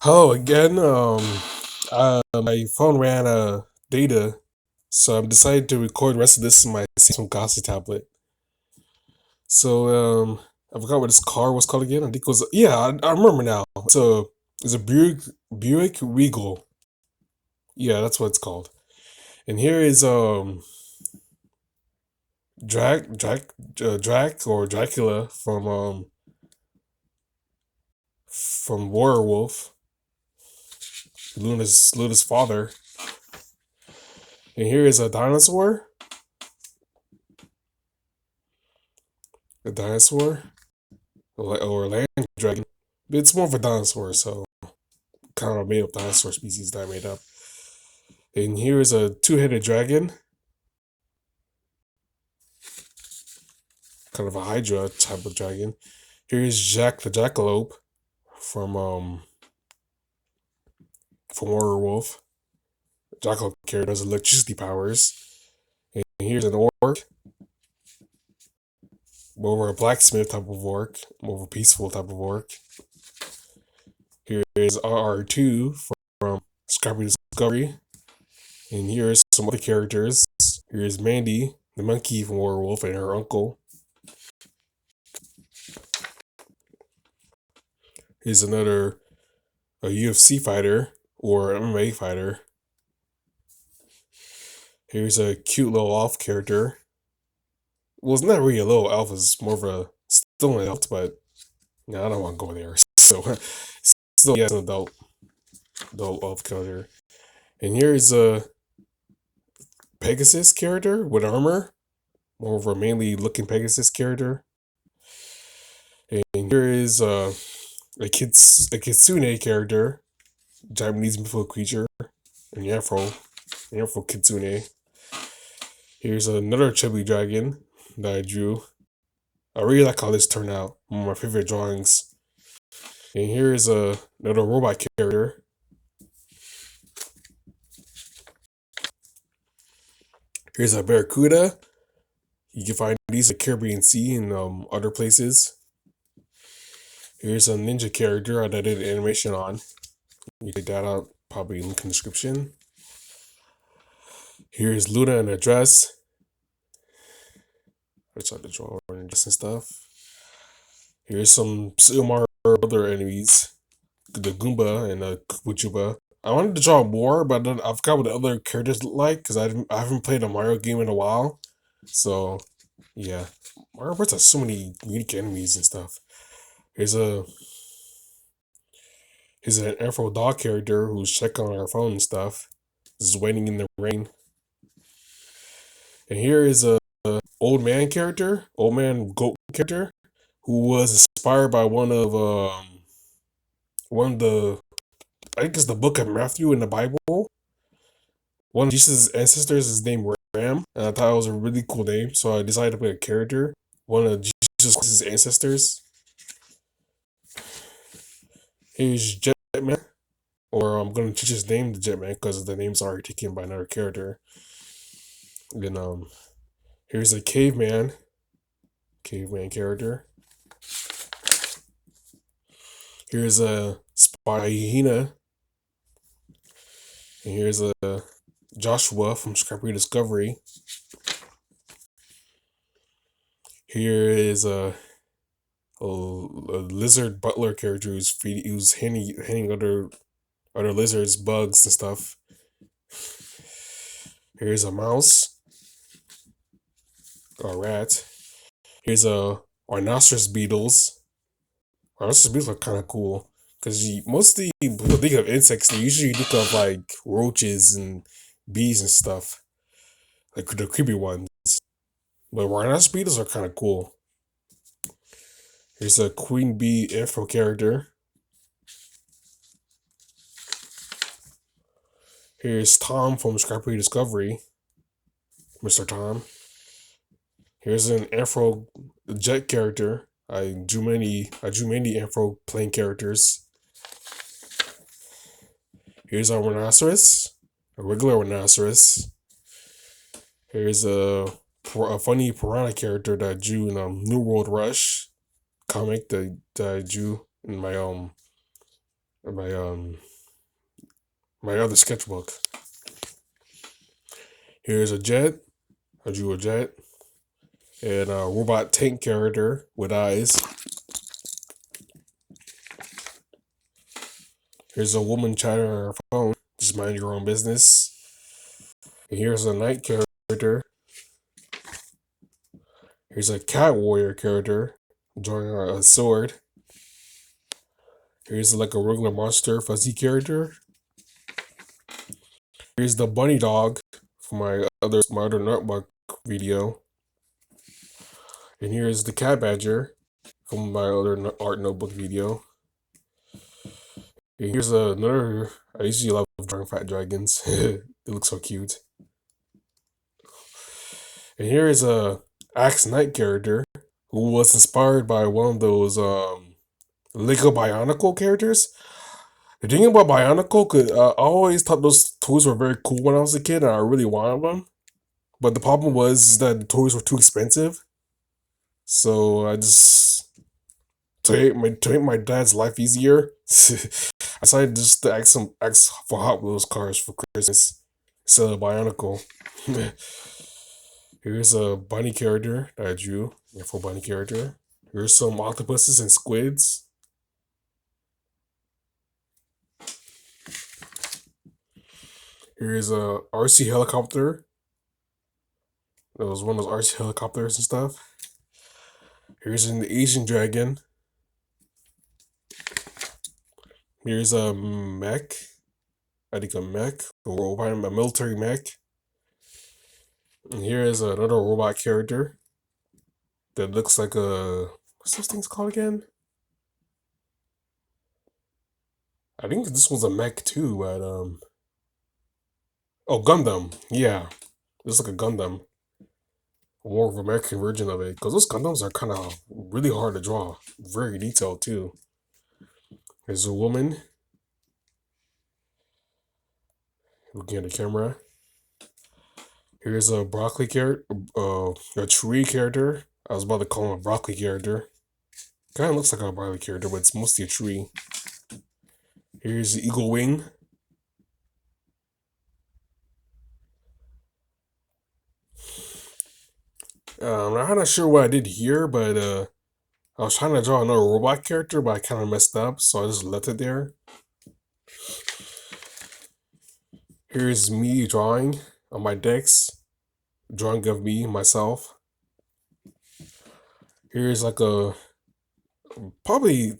Hello again. My phone ran data, so I've decided to record the rest of this in my Samsung Galaxy tablet. So I forgot what this car was called again. I think it was I remember now. It's a Buick Regal. Yeah, that's what it's called. And here is Drac or Dracula from Werewolf, Luna's father. And here is a dinosaur or land dragon. It's more of a dinosaur, so kind of made up dinosaur species that I made up. And here is a two-headed dragon, kind of a Hydra type of dragon. Here is Jack the Jackalope from um from Werewolf. Jackalope character has electricity powers. And here's an orc, more of a blacksmith type of orc, more of a peaceful type of orc. Here is RR2 from Scrappy Discovery. And here's some other characters. Here's Mandy, the monkey from Werewolf, and her uncle. Here's a UFC fighter or MMA fighter. Here's a cute little elf character. Well, it's not really a little elf; it's more of a still an elf, but no, I don't want to go there. So, still, yeah, an adult elf character. And here's a Pegasus character with armor, more of a manly looking Pegasus character. And here is a kitsune character, Japanese mythical creature, an afro kitsune. Here's another chubby dragon that I drew. I really like how this turned out. One of my favorite drawings. And here is another robot character. Here's a barracuda. You can find these at Caribbean Sea and other places. Here's a ninja character that I did animation on. You can check that out, probably link in the description. Here's Luna in a dress. I tried to draw her in dress and stuff. Here's some Silmar other enemies. The Goomba and the Kuchuba. I wanted to draw more, but I forgot what the other characters look like because I haven't played a Mario game in a while. So yeah, Mario Bros has so many unique enemies and stuff. Here's a here's an Afro dog character who's checking on her phone and stuff. Just waiting in the rain. And here is a old man character, old man goat character, who was inspired by one of the I think it's the book of Matthew in the Bible. One of Jesus' ancestors is named Ram, and I thought it was a really cool name, so I decided to put a character. One of Jesus' ancestors. Here's Jetman, or I'm gonna change his name to Jetman because the name's already taken by another character. Then here's a caveman character. Here's a spy hyena, and here's a Joshua from Scrappy Discovery. Here is a lizard butler character who's handing other lizards bugs and stuff. Here's a mouse, a rat. Here's a rhinoceros beetles. Rhinoceros beetles are kind of cool because mostly people think of insects. They usually think of like roaches and bees and stuff, like the creepy ones. But rhinoceros beetles are kind of cool. Here's a queen bee afro character. Here's Tom from Scrappy Discovery, Mr. Tom. Here's an Afro jet character. I drew many Afro plane characters. Here's a rhinoceros, a regular rhinoceros. Here's a funny piranha character that I drew in New World Rush comic that I drew in my my my other sketchbook. Here's a jet. I drew a jet and a robot tank character with eyes. Here's a woman chatting on her phone, just mind your own business. And here's a knight character. Here's a cat warrior character drawing a sword. Here's like a regular monster fuzzy character. Here's the bunny dog from my other notebook video. And here's the cat badger from my other art notebook video. And here's another. I usually love drawing fat dragons. They look so cute. And here is a Axe Knight character who was inspired by one of those Lego Bionicle characters. The thing about Bionicle, I always thought those toys were very cool when I was a kid, and I really wanted them. But the problem was that the toys were too expensive, so I just to make my dad's life easier, I decided just to ask for Hot Wheels cars for Christmas instead of Bionicle. Here's a bunny character that I drew, a full bunny character. Here's some octopuses and squids. Here's a RC helicopter. That was one of those RC helicopters and stuff. Here's an Asian dragon. Here's a mech. I think a mech, a robot, a military mech. And here is another robot character that looks like a, what's those things called again? I think this one's a mech too, but oh, Gundam. Yeah, this is like a Gundam, a more of an American version of it, because those Gundams are kind of really hard to draw, very detailed too. There's a woman looking at the camera. Here's a broccoli character, a tree character. I was about to call him a broccoli character. Kind of looks like a broccoli character, but it's mostly a tree. Here's the eagle wing. I'm not sure what I did here, but I was trying to draw another robot character, but I kind of messed up, so I just left it there. Here's me drawing on my decks, drawing of me, myself. Here's like a, probably,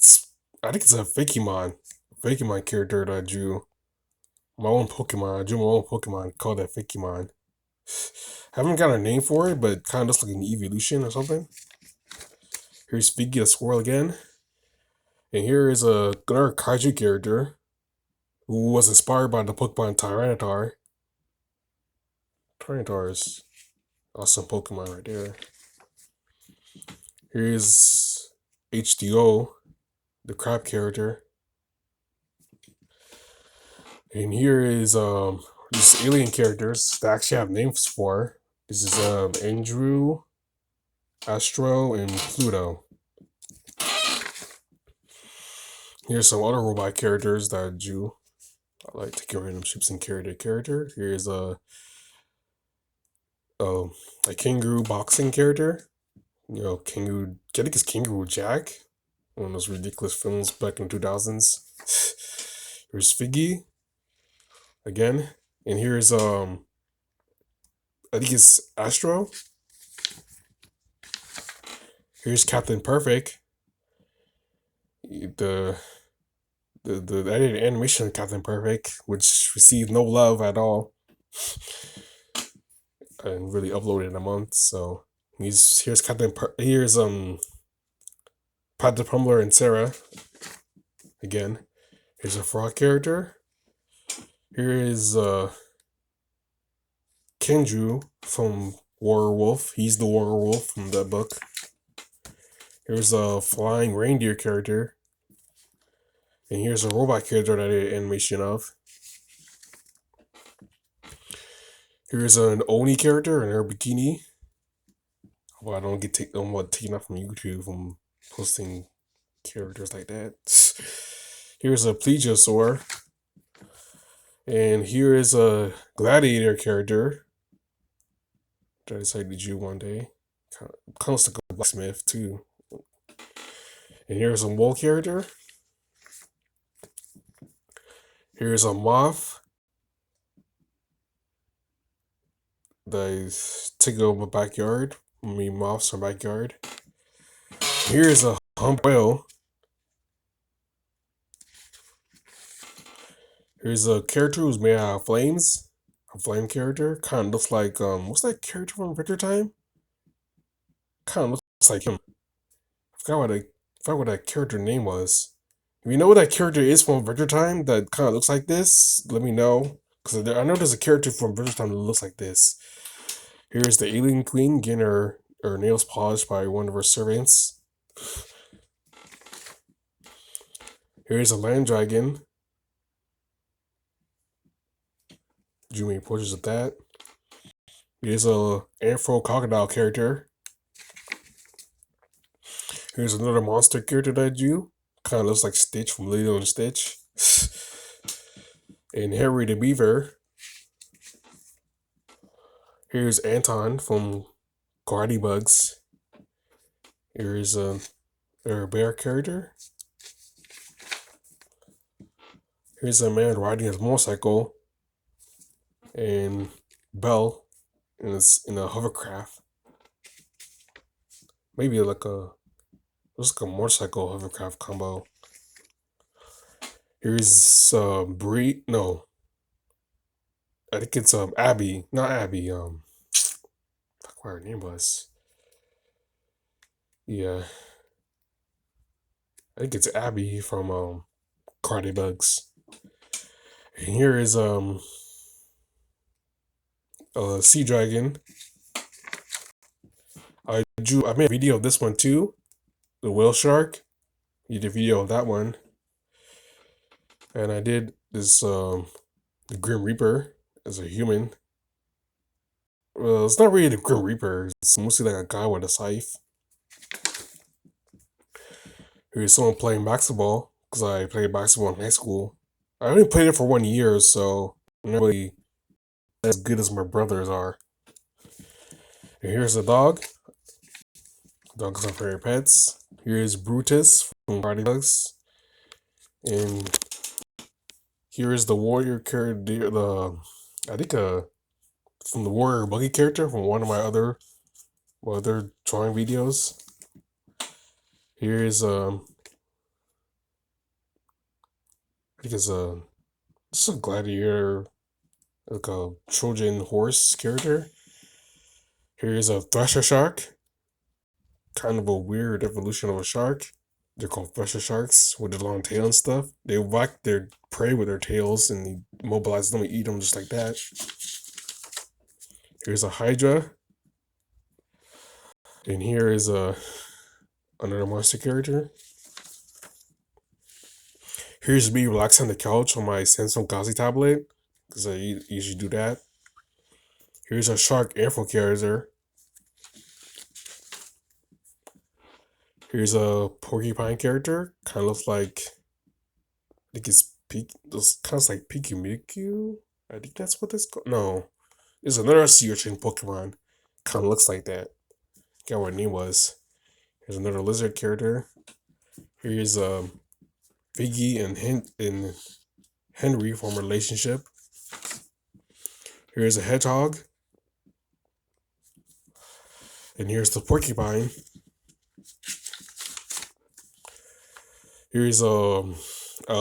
I think it's a Fakemon character that I drew. My own Pokemon. I drew my own Pokemon called that Fakemon. Haven't got a name for it, but kind of looks like an evolution or something. Here's Figgy the squirrel again. And here is another kaiju character who was inspired by the Pokemon Tyranitar. Tyranitar is awesome Pokemon right there. Here's HDO, the crab character. And here is these alien characters that I actually have names for. This is Andrew, Astro, and Pluto. Here's some other robot characters that I drew. I like taking random ships and carry their character. Here's a kangaroo boxing character. You know, kangaroo. I think it's Kangaroo Jack. One of those ridiculous films back in the 2000s. Here's Figgy again, and here's I think it's Astro. Here's Captain Perfect. The edited animation of Captain Perfect, which received no love at all, and really uploaded in a month. So here's here's Pat the Pumbler and Sarah again. Here's a frog character. Here is Kenju from Warwolf. He's the Warwolf from that book. Here's a flying reindeer character. And here's a robot character that I did animation of. Here's an Oni character in her bikini. Well, I don't get taken off from YouTube from posting characters like that. Here's a plesiosaur. And here is a gladiator character that I decided to do one day. Kind of looks like a blacksmith too. And here's a mole character. Here's a moth that is taking over my backyard. I mean, moths in my backyard. Here's a hump whale. Here's a character who's made out of flames. A flame character. Kind of looks like, what's that character from Victor Time? Kind of looks like him. I forgot what that character name was. If you know what that character is from Victor Time that kind of looks like this, let me know. Because I know there's a character from Victor Time that looks like this. Here's the alien queen getting her nails polished by one of her servants. Here's a land dragon. Drew many portraits of that. Here's a Afro crocodile character. Here's another monster character that I drew. Kind of looks like Stitch from Lilo and Stitch. And Harry the Beaver. Here's Anton from Karate Bugs. Here's a bear character. Here's a man riding his motorcycle. And Belle in a hovercraft. Maybe looks like a motorcycle hovercraft combo. Here's Bree. No, I think it's Abby. Not Abby. Fuck, what her name was. Yeah, I think it's Abby from Karate Bugs. And here is a sea dragon. I made a video of this one too. The whale shark. You did a video of that one. And I did this the Grim Reaper as a human. Well, it's not really the Grim Reaper. It's mostly like a guy with a scythe. Here's someone playing basketball because I played basketball in high school. I only played it for 1 year, so I'm not really as good as my brothers are. And here's a dog. Dogs are favorite pets. Here's Brutus from Party Bugs. And here is the warrior character. I think from the warrior buggy character from one of my other drawing videos. Here is I think it's this is a gladiator, like a Trojan horse character. Here's a thresher shark, kind of a weird evolution of a shark. They're called thresher sharks with their long tail and stuff. They whack their prey with their tails and they mobilize them and eat them just like that. Here's a hydra. And here is another monster character. Here's me relaxing on the couch on my Samsung Galaxy tablet, because I usually do that. Here's a shark afro character. Here's a porcupine character. Kind of looks like, I think it's kind of like Pikachu. I think that's what it's called. No, there's another sea urchin Pokemon. Kind of looks like that. I forgot what her name was. Here's another lizard character. Here's Figgy and Henry from a relationship. Here's a hedgehog. And here's the porcupine. Here's a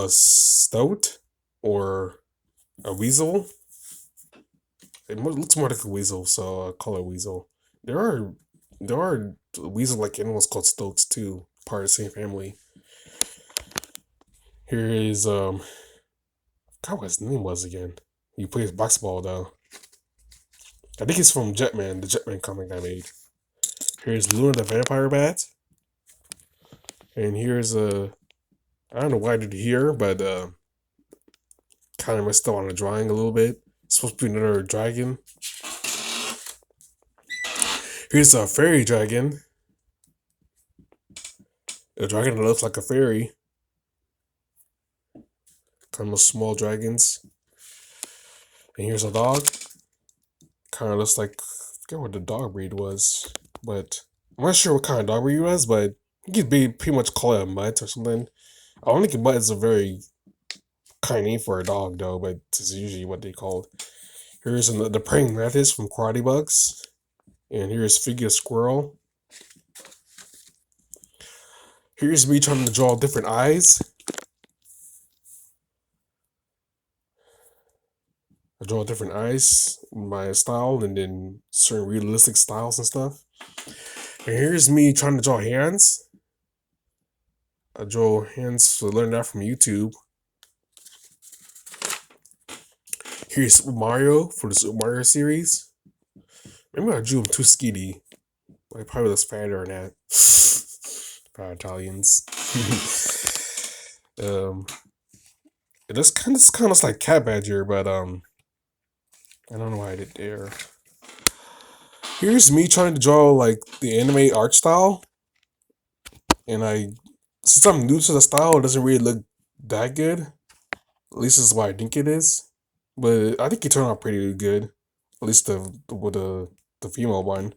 stoat or a weasel. It looks more like a weasel, so I'll call it weasel. There are weasel like animals called stoats too, part of the same family. Here is God, what his name was again. He plays basketball though. I think he's from Jetman, the Jetman comic I made. Here's Luna the vampire bat. And here's I don't know why I did here, but kind of messed up on the drawing a little bit. It's supposed to be another dragon. Here's a fairy dragon. A dragon that looks like a fairy. kind of small dragons. And here's a dog. Kind of looks like, I forget what the dog breed was, but I'm not sure what kind of dog breed it was, but you could be pretty much call it a mutt or something. I don't think a mutt is a very kind name for a dog though, but it's usually what they call it. Here's the praying mantis from Karate Bugs, and here's Figure Squirrel. Here's me trying to draw different eyes. I draw different eyes in my style, and then certain realistic styles and stuff. And here's me trying to draw hands. I draw hands to learn that from YouTube. Here's Super Mario for the Super Mario series. Maybe I drew him too skinny. I probably looks fatter than that. Probably Italians. It just kind of looks like Cat Badger, but I don't know why I did there. Here's me trying to draw like the anime art style, and since I'm new to the style, it doesn't really look that good. At least this is what I think it is, but I think it turned out pretty good. At least the female one.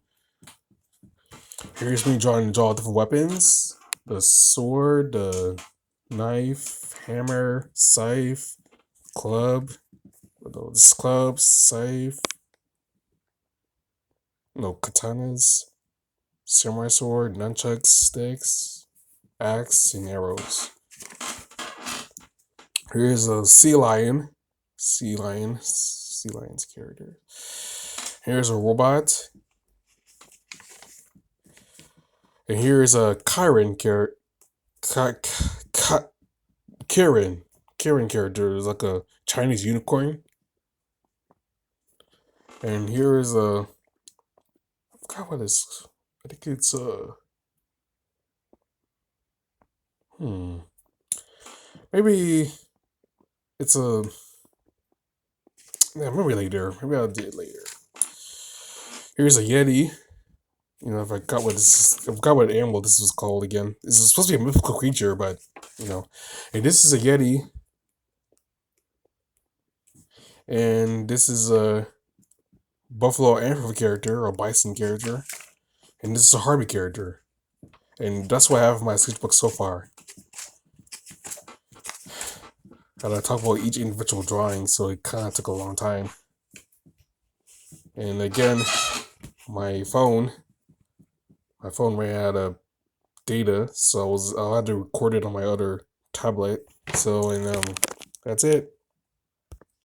Here's me trying to draw different weapons: the sword, the knife, hammer, scythe, club. This club, scythe. No, katanas, samurai sword, nunchucks, sticks, axe, and arrows. Here's a sea lion. Sea lion's character. Here's a robot. And here's a Karen character. Karen character is like a Chinese unicorn. And here is a, I forgot what it's, I think it's maybe it's a, yeah, maybe later. Maybe I'll do it later. Here's a Yeti. You know, I forgot what animal this was called again. This is supposed to be a mythical creature, but you know, and this is a Yeti, and this is a buffalo antler character or bison character, and this is a Harvey character, and that's what I have in my sketchbook so far. And I talk about each individual drawing, so it kind of took a long time. And again, my phone ran out of data, so I had to record it on my other tablet. So, and that's it.